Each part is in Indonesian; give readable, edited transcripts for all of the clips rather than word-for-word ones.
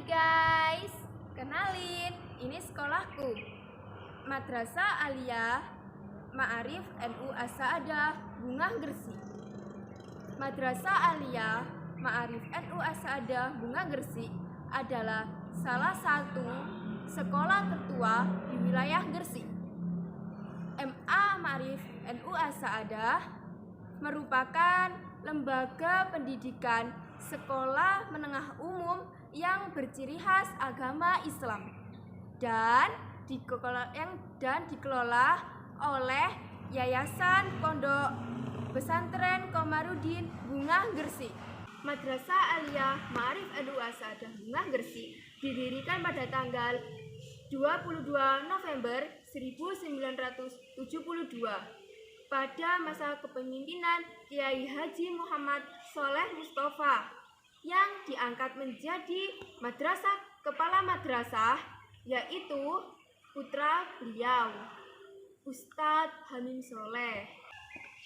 guys, kenalin, ini sekolahku, Madrasah Aliyah Ma'arif NU As-Sa'adah Bungah Gresik. Madrasah Aliyah Ma'arif NU As-Sa'adah Bungah Gresik adalah salah satu sekolah tertua di wilayah Gresik. MA Ma'arif NU As-Sa'adah merupakan lembaga pendidikan sekolah menengah umum yang berciri khas agama Islam dan dikelola oleh Yayasan Pondok Pesantren Komarudin Bungah Gresik. Madrasah Aliyah Ma'arif NU As-Sa'adah Bungah Gresik didirikan pada tanggal 22 November 1972 pada masa kepemimpinan Kiai Haji Muhammad Sholeh Mustafa yang diangkat menjadi madrasah kepala madrasah, yaitu putra beliau, Ustadz Hamim Sholeh.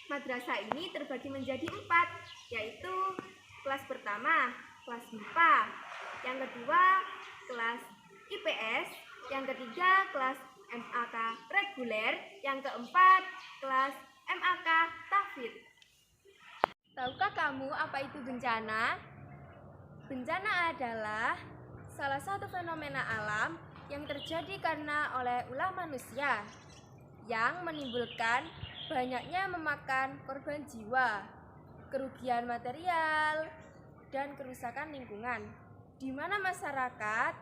Madrasah ini terbagi menjadi 4, yaitu kelas pertama, kelas MIPA, yang kedua, kelas IPS, yang ketiga, kelas MAK reguler, yang keempat, kelas MAK tahfidz. Tahukah kamu apa itu bencana? Bencana adalah salah satu fenomena alam yang terjadi karena oleh ulah manusia yang menimbulkan banyaknya memakan korban jiwa, kerugian material, dan kerusakan lingkungan, di mana masyarakat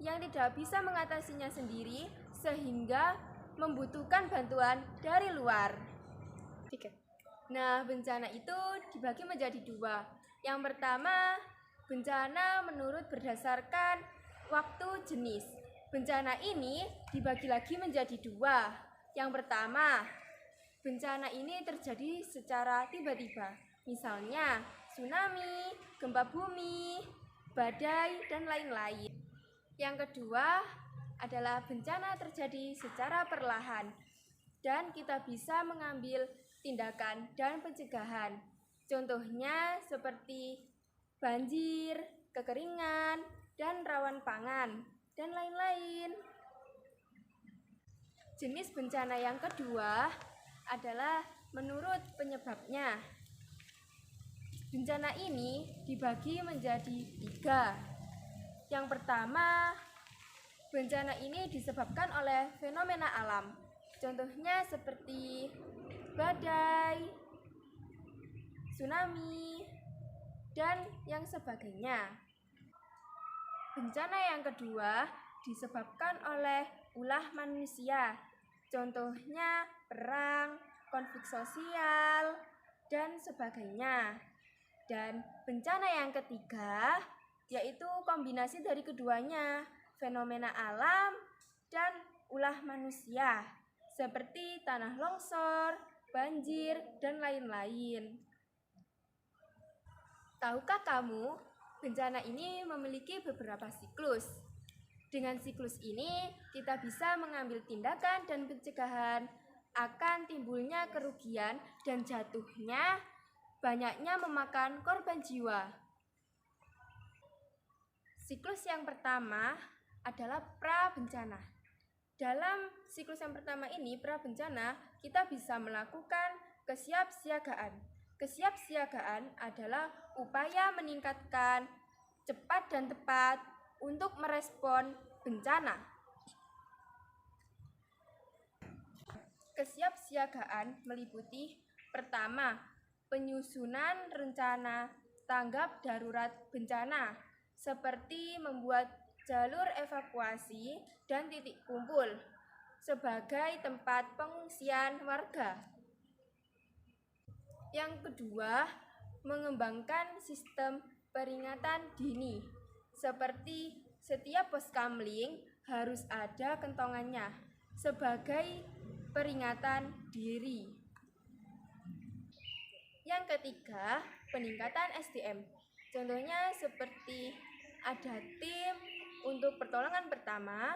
yang tidak bisa mengatasinya sendiri sehingga membutuhkan bantuan dari luar. Nah, bencana itu dibagi menjadi 2. Yang pertama, bencana menurut berdasarkan waktu jenis. Bencana ini dibagi lagi menjadi 2. Yang pertama, bencana ini terjadi secara tiba-tiba. Misalnya, tsunami, gempa bumi, badai, dan lain-lain. Yang kedua adalah bencana terjadi secara perlahan dan kita bisa mengambil tindakan dan pencegahan. Contohnya seperti banjir, kekeringan, dan rawan pangan, dan lain-lain. Jenis bencana yang kedua adalah menurut penyebabnya. Bencana ini dibagi menjadi 3. Yang pertama, bencana ini disebabkan oleh fenomena alam. Contohnya seperti badai, tsunami, dan yang sebagainya. Bencana yang kedua disebabkan oleh ulah manusia. Contohnya perang, konflik sosial, dan sebagainya. Dan bencana yang ketiga yaitu kombinasi dari keduanya, fenomena alam dan ulah manusia, seperti tanah longsor, banjir, dan lain-lain. Tahukah kamu, bencana ini memiliki beberapa siklus. Dengan siklus ini, kita bisa mengambil tindakan dan pencegahan akan timbulnya kerugian dan jatuhnya banyaknya memakan korban jiwa. Siklus yang pertama adalah pra-bencana. Dalam siklus yang pertama ini, pra-bencana, kita bisa melakukan kesiapsiagaan. Kesiapsiagaan adalah upaya meningkatkan cepat dan tepat untuk merespon bencana. Kesiapsiagaan meliputi pertama, penyusunan rencana tanggap darurat bencana, seperti membuat jalur evakuasi dan titik kumpul sebagai tempat pengungsian warga. Yang kedua, mengembangkan sistem peringatan dini, seperti setiap poskamling harus ada kentongannya sebagai peringatan diri. Yang ketiga, peningkatan SDM. Contohnya seperti ada tim untuk pertolongan pertama,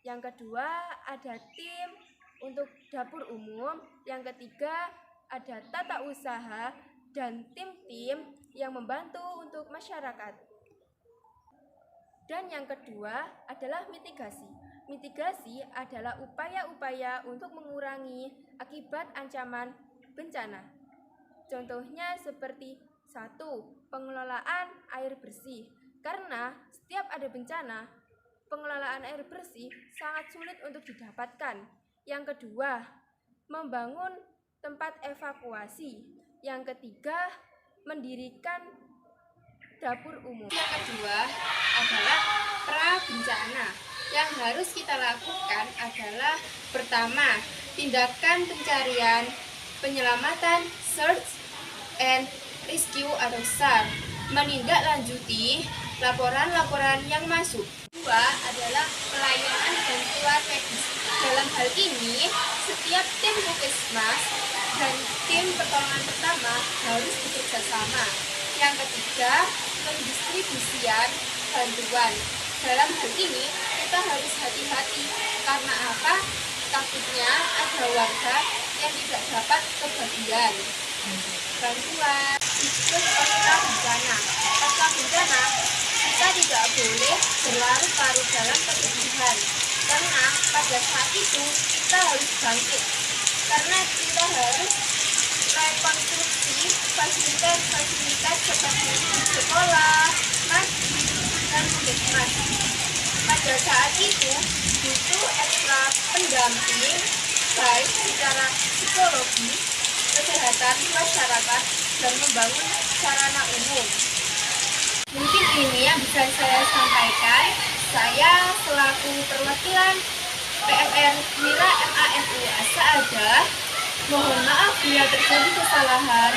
yang kedua ada tim untuk dapur umum, yang ketiga ada tata usaha dan tim-tim yang membantu untuk masyarakat. Dan yang kedua adalah mitigasi. Mitigasi adalah upaya-upaya untuk mengurangi akibat ancaman bencana. Contohnya seperti 1. Pengelolaan air bersih. Karena setiap ada bencana, pengelolaan air bersih sangat sulit untuk didapatkan. Yang kedua, membangun tempat evakuasi. Yang ketiga, mendirikan dapur umum. Yang kedua adalah pra-bencana. Yang harus kita lakukan adalah pertama, tindakan pencarian, penyelamatan, search and rescue atau SAR, menindaklanjuti laporan-laporan yang masuk. Kedua adalah pelayanan bantuan medis. Dalam hal ini, setiap tim puskesmas dan tim pertolongan pertama harus bekerja sama. Yang ketiga, pendistribusian bantuan. Dalam hal ini, kita harus hati-hati. Karena apa? Takutnya ada warga yang tidak dapat kebagian bantuan. Siklus pasca bencana. Pasca bencana, kita tidak boleh berlarut-larut dalam kesedihan. Karena pada saat itu kita harus bangkit. Karena kita harus rekonstruksi fasilitas seperti sekolah, masjid, dan puskesmas. Pada saat itu butuh ekstra pendamping baik secara psikologi, kesehatan masyarakat, dan membangun sarana umum. Mungkin ini yang bisa saya sampaikan. Saya selaku perwakilan PMR Mira MANU Asa'adah, mohon maaf bila terjadi kesalahan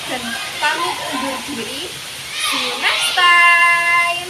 dan pamit undur diri. See you next time.